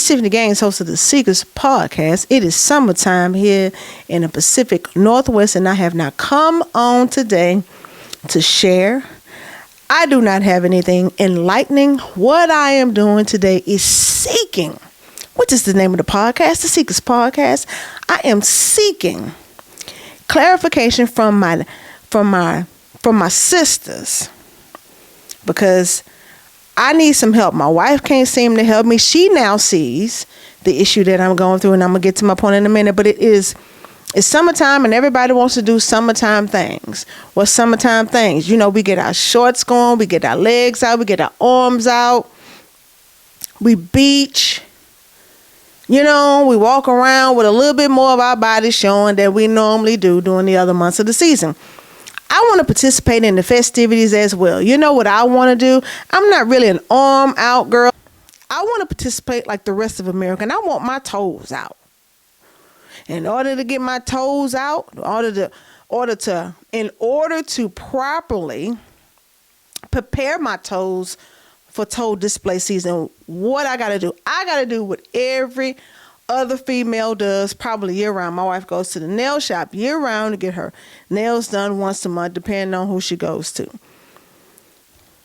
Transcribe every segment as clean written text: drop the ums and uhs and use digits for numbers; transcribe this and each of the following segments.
Tiffany Gaines, host of the Seekers podcast. It is summertime here in the Pacific Northwest, and I have not come on today to share. I do not have anything enlightening. What I am doing today is seeking, which is the name of the podcast, the Seekers podcast. I am seeking clarification from my sisters, because I need some help. My wife can't seem to help me. She now sees the issue that I'm going through, and I'm going to get to my point in a minute. But it's summertime, and everybody wants to do summertime things. What's summertime things? You know, we get our shorts going, we get our legs out, we get our arms out, we beach. You know, we walk around with a little bit more of our body showing than we normally do during the other months of the season. I want to participate in the festivities as well. You know what I want to do? I'm not really an arm out girl. I want to participate like the rest of America, and I want my toes out. In order to get my toes out, in order to properly prepare my toes for toe display season, what I got to do? I got to do what every other female does probably year-round. My wife goes to the nail shop year-round to get her nails done once a month, depending on who she goes to.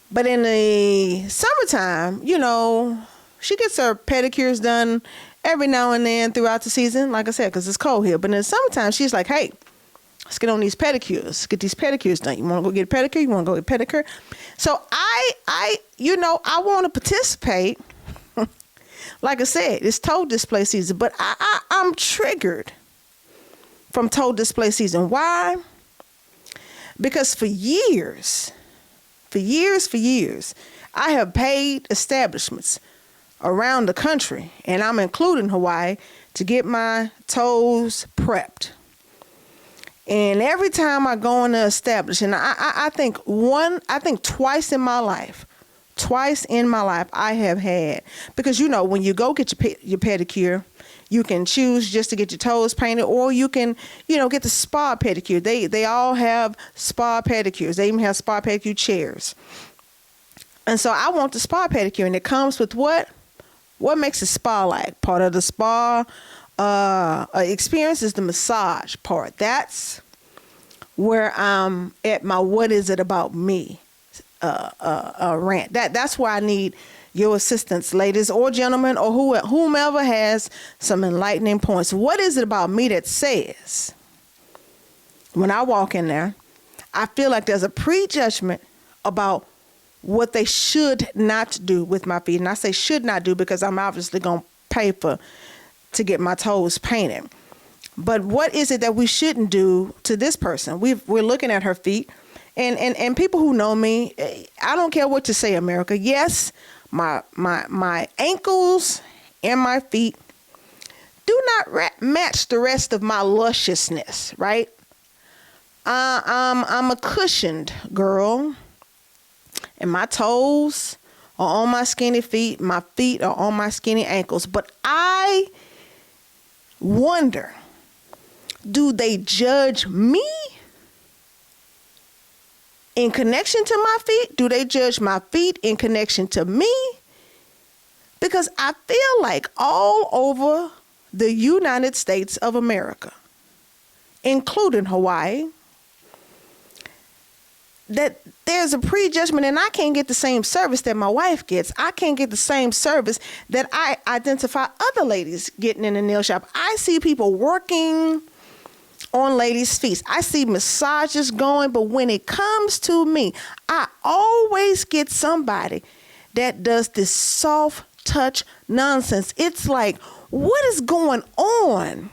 But in the summertime, you know, she gets her pedicures done every now and then throughout the season, like I said, because it's cold here. But in the summertime, she's like, hey, let's get on these pedicures. Get these pedicures done. You want to go get a pedicure? You want to go get a pedicure? So I want to participate. Like I said, it's toe display season, but I'm triggered from toe display season. Why? Because for years, I have paid establishments around the country, and I'm including Hawaii, to get my toes prepped. And every time I go in the establishment, I think twice in my life, I have had, because you know, when you go get your pedicure, you can choose just to get your toes painted, or you can, you know, get the spa pedicure. They all have spa pedicures. They even have spa pedicure chairs. And so I want the spa pedicure, and it comes with what? What makes a spa like? Part of the spa experience is the massage part. That's where I'm at my what is it about me rant. That's where I need your assistance, ladies or gentlemen, or whomever has some enlightening points. What is it about me that says, when I walk in there, I feel like there's a prejudgment about what they should not do with my feet? And I say should not do because I'm obviously going to pay to get my toes painted. But what is it that we shouldn't do to this person? We're looking at her feet. And people who know me, I don't care what you say, America. Yes, my ankles and my feet do not match the rest of my lusciousness, right? I'm a cushioned girl, and my toes are on my skinny feet. My feet are on my skinny ankles. But I wonder, do they judge me in connection to my feet? Do they judge my feet in connection to me? Because I feel like all over the United States of America, including Hawaii, that there's a prejudgment, and I can't get the same service that my wife gets. I can't get the same service that I identify other ladies getting in the nail shop. I see people working on ladies' feet. I see massages going, but when it comes to me, I always get somebody that does this soft touch nonsense. It's like, what is going on?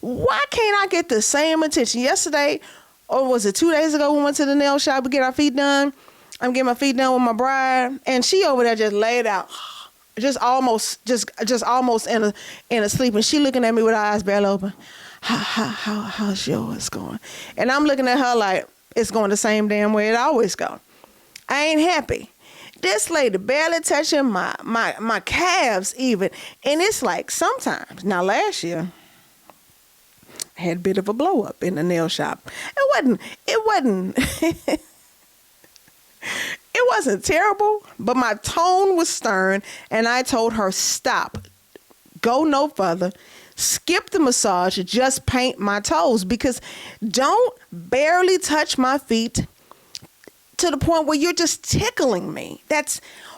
Why can't I get the same attention? Yesterday, or was it 2 days ago, we went to the nail shop to get our feet done. I'm getting my feet done with my bride, and she over there just laid out, just almost in a sleep, and she looking at me with her eyes barely open. How's yours going? And I'm looking at her like it's going the same damn way it always go. I ain't happy. This lady barely touching my calves even, and it's like sometimes. Now last year, had a bit of a blow up in the nail shop. It wasn't terrible, but my tone was stern, and I told her, stop. go no further. Skip the massage, just paint my toes, because don't barely touch my feet to the point where you're just tickling me.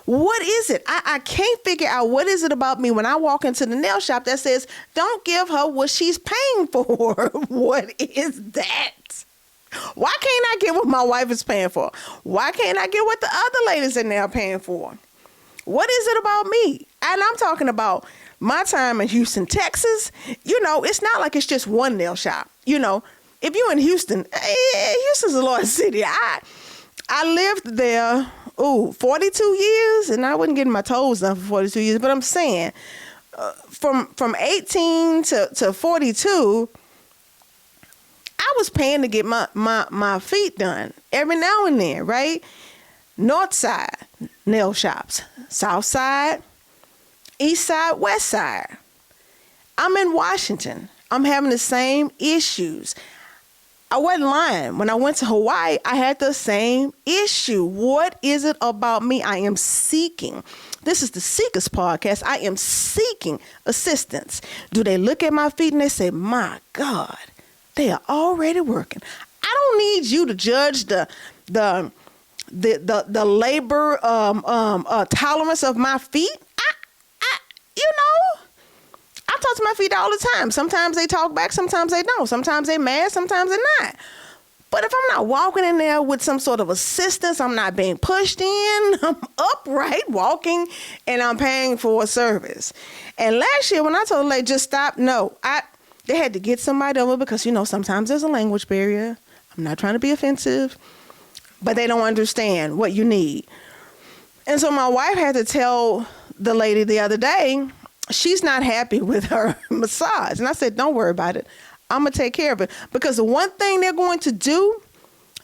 What is it? I can't figure out what is it about me when I walk into the nail shop that says, don't give her what she's paying for. What is that? Why can't I get what my wife is paying for? Why can't I get what the other ladies in there are paying for? What is it about me? And I'm talking about my time in Houston, Texas. It's not like it's just one nail shop. If you're in Houston, Houston's a large city. I lived there, 42 years, and I wasn't getting my toes done for 42 years. But I'm saying, from 18 to 42, I was paying to get my feet done every now and then, right? North side nail shops, south side, east side, west side. I'm in Washington. I'm having the same issues. I wasn't lying. When I went to Hawaii, I had the same issue. What is it about me? I am seeking. This is the Seekers Podcast. I am seeking assistance. Do they look at my feet and they say, my God, they are already working? I don't need you to judge the labor tolerance of my feet. I talk to my feet all the time. Sometimes they talk back, sometimes they don't. Sometimes they're mad, sometimes they're not. But if I'm not walking in there with some sort of assistance, I'm not being pushed in, I'm upright walking, and I'm paying for a service. And last year when I told the lady, just stop, they had to get somebody over because, sometimes there's a language barrier. I'm not trying to be offensive, but they don't understand what you need. And so my wife had to tell the lady the other day, she's not happy with her massage. And I said, don't worry about it. I'm going to take care of it. Because the one thing they're going to do,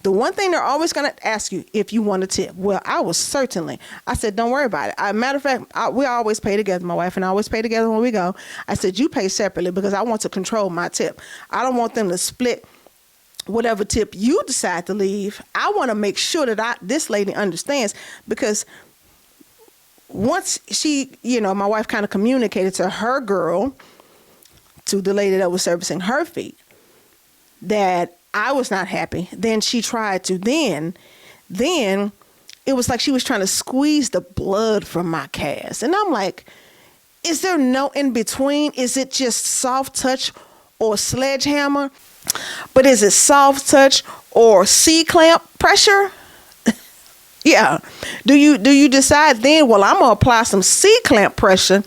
the one thing they're always going to ask you if you want a tip. Well, I said, don't worry about it. Matter of fact, we always pay together. My wife and I always pay together when we go. I said, you pay separately because I want to control my tip. I don't want them to split whatever tip you decide to leave. I want to make sure that this lady understands, because once she, my wife kind of communicated to her girl, to the lady that was servicing her feet, that I was not happy. Then she tried to, then it was like she was trying to squeeze the blood from my cast. And I'm like, is there no in between? Is it just soft touch or sledgehammer? But is it soft touch or C-clamp pressure? Yeah. Do you decide then, well, I'm going to apply some C-clamp pressure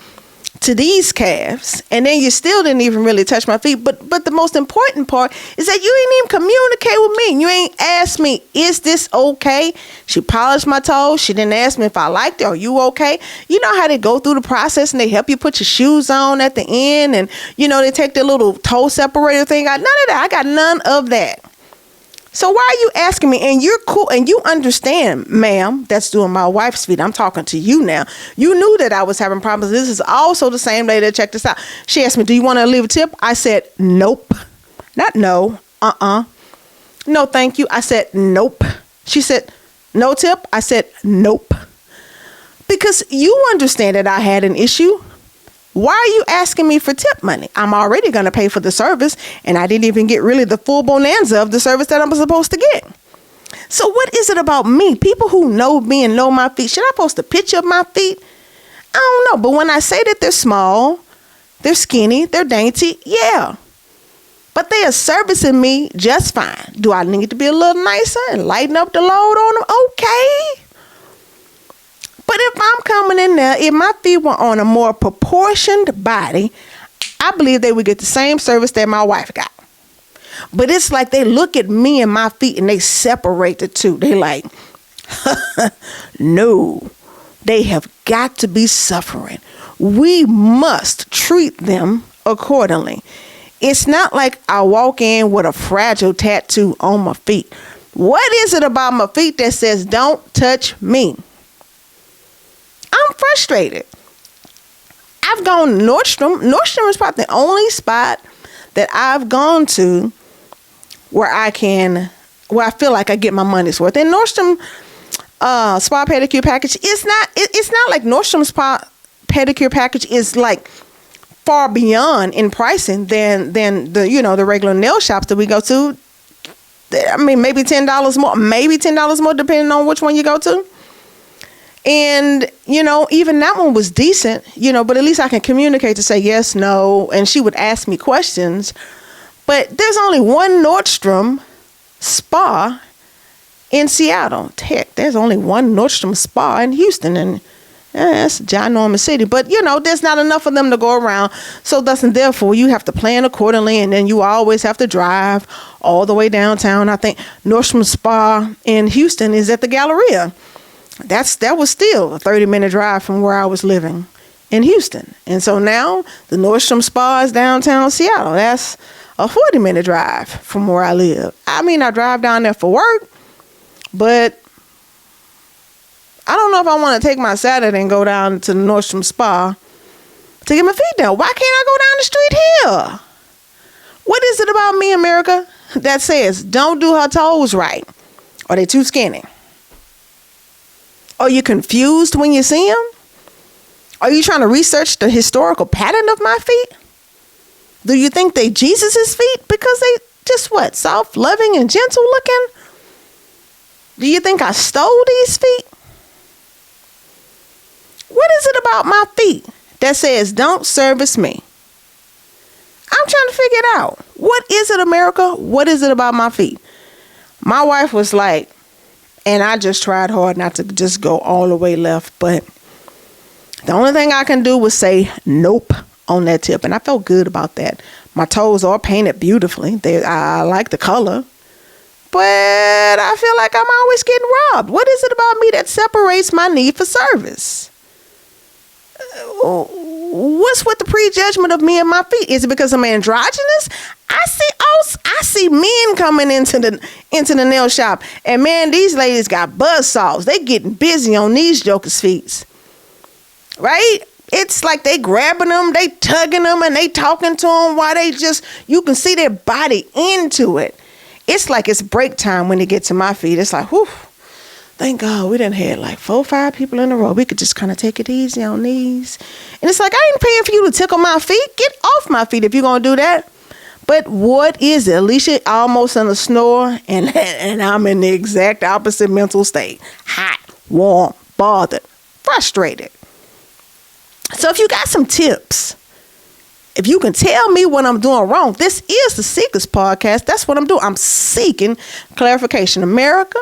to these calves, and then you still didn't even really touch my feet. But the most important part is that you ain't even communicate with me. You ain't asked me, is this okay? She polished my toes. She didn't ask me if I liked it. Are you okay? You know how they go through the process and they help you put your shoes on at the end, and they take their little toe separator thing out. None of that. I got none of that. So why are you asking me? And you're cool and you understand, ma'am, that's doing my wife's feet. I'm talking to you now. You knew that I was having problems. This is also the same lady that checked this out. She asked me, do you want to leave a tip? I said, nope. Not no. No, thank you. I said, nope. She said, no tip? I said, nope. Because you understand that I had an issue. Why are you asking me for tip money? I'm already going to pay for the service, and I didn't even get really the full bonanza of the service that I'm supposed to get. So what is it about me? People who know me and know my feet, should I post a picture of my feet? I don't know. But when I say that they're small, they're skinny, they're dainty, yeah. But they are servicing me just fine. Do I need to be a little nicer and lighten up the load on them? Okay. But if I'm coming in there, if my feet were on a more proportioned body, I believe they would get the same service that my wife got. But it's like they look at me and my feet and they separate the two. They like, no, they have got to be suffering. We must treat them accordingly. It's not like I walk in with a fragile tattoo on my feet. What is it about my feet that says, don't touch me? I'm frustrated. I've gone to Nordstrom. Nordstrom is probably the only spot that I've gone to where I feel like I get my money's worth. And Nordstrom spa pedicure package, it's not like Nordstrom spa pedicure package is like far beyond in pricing than the regular nail shops that we go to. I mean, maybe $10 more, depending on which one you go to. And, even that one was decent, but at least I can communicate to say yes, no. And she would ask me questions. But there's only one Nordstrom spa in Seattle. Heck, there's only one Nordstrom spa in Houston. And it's a ginormous city. But, there's not enough of them to go around. So thus and therefore, you have to plan accordingly. And then you always have to drive all the way downtown. I think Nordstrom Spa in Houston is at the Galleria. That was still a 30-minute drive from where I was living in Houston. And so now the Nordstrom Spa is downtown Seattle. That's a 40-minute drive from where I live. I mean, I drive down there for work, but I don't know if I want to take my Saturday and go down to the Nordstrom Spa to get my feet done. Why can't I go down the street here? What is it about me, America, that says don't do her toes right? Are they too skinny? Are you confused when you see them? Are you trying to research the historical pattern of my feet? Do you think they Jesus's feet because they just soft, loving, and gentle looking? Do you think I stole these feet? What is it about my feet that says don't service me? I'm trying to figure it out. What is it, America? What is it about my feet? My wife was like, and I just tried hard not to just go all the way left, but the only thing I can do was say nope on that tip, and I felt good about that. My toes are painted beautifully. I like the color, but I feel like I'm always getting robbed. What is it about me that separates my need for service? What's with the prejudgment of me and my feet? Is it because I'm androgynous? I see men coming into the nail shop, and man, these ladies got buzzsaws. They getting busy on these jokers' feet, right? It's like they grabbing them, they tugging them, and they talking to them while you can see their body into it. It's like it's break time when they get to my feet. It's like, whew, thank God we done had like 4 or 5 people in a row. We could just kind of take it easy on these. And it's like, I ain't paying for you to tickle my feet. Get off my feet if you're going to do that. But what is it? Alicia almost in a snore, and I'm in the exact opposite mental state. Hot, warm, bothered, frustrated. So if you got some tips, if you can tell me what I'm doing wrong, this is the Seekers Podcast. That's what I'm doing. I'm seeking clarification. America,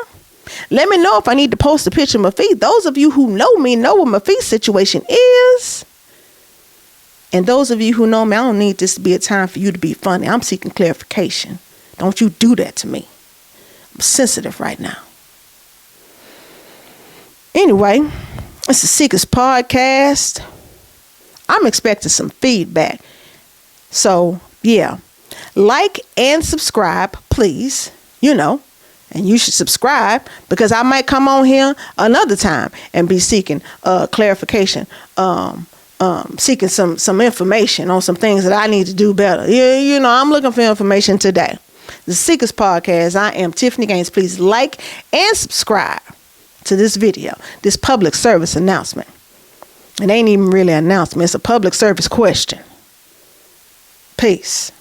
let me know if I need to post a picture of my feet. Those of you who know me know what my feet situation is. And those of you who know me, I don't need this to be a time for you to be funny. I'm seeking clarification. Don't you do that to me. I'm sensitive right now. Anyway, it's the Seekers Podcast. I'm expecting some feedback. So, yeah. Like and subscribe, please. And you should subscribe because I might come on here another time and be seeking clarification. Seeking some information on some things that I need to do better. Yeah, I'm looking for information today. The Seekers Podcast. I am Tiffany Gaines. Please like and subscribe to this video, this public service announcement. It ain't even really an announcement. It's a public service question. Peace.